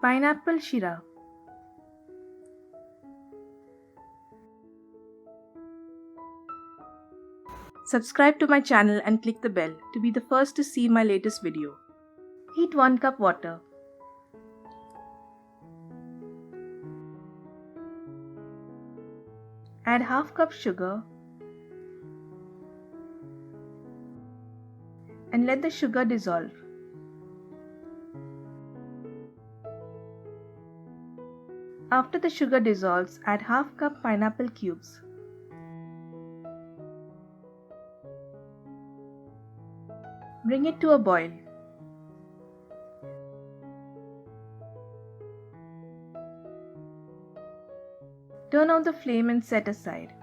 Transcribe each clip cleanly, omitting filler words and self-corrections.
Pineapple Shira. Subscribe to my channel and click the bell to be the first to see my latest video. Heat 1 cup water. Add half cup sugar and let the sugar dissolve. After the sugar dissolves, add half cup pineapple cubes. Bring it to a boil. Turn on the flame and set aside.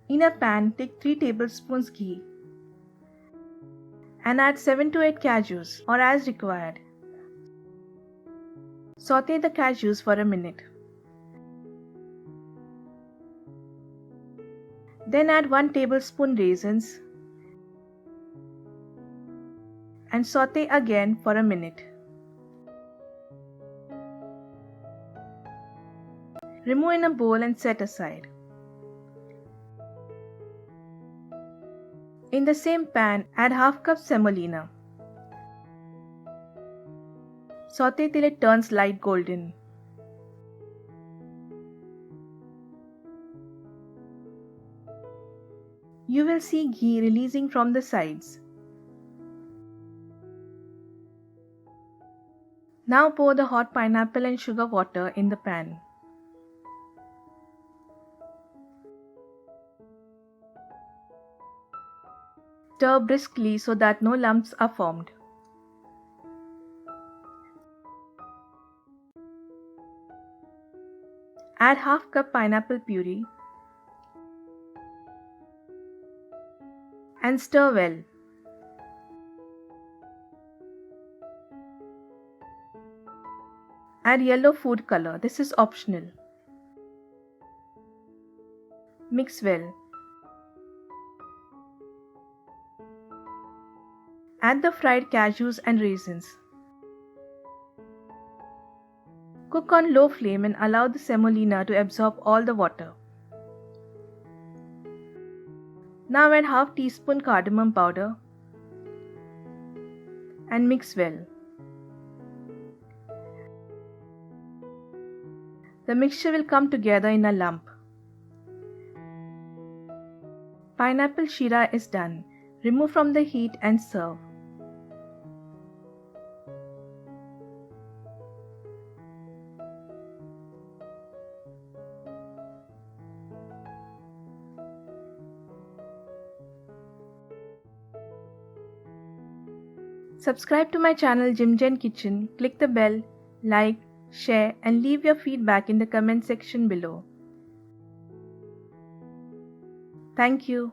In a pan, take 3 tablespoons ghee and add 7 to 8 cashews or as required. Sauté the cashews for a minute. Then add 1 tablespoon raisins and sauté again for a minute. Remove in a bowl and set aside. In the same pan, add half cup semolina. Sauté till it turns light golden. You will see ghee releasing from the sides. Now pour the hot pineapple and sugar water in the pan. Stir briskly so that no lumps are formed. Add half cup pineapple puree and stir well. Add yellow food color. This is optional. Mix well. Add the fried cashews and raisins. Cook on low flame and allow the semolina to absorb all the water. Now add half teaspoon cardamom powder and mix well. The mixture will come together in a lump. Pineapple Shira is done. Remove from the heat and serve. Subscribe to my channel Jimjen Kitchen, click the bell, like, share and leave your feedback in the comment section below. Thank you.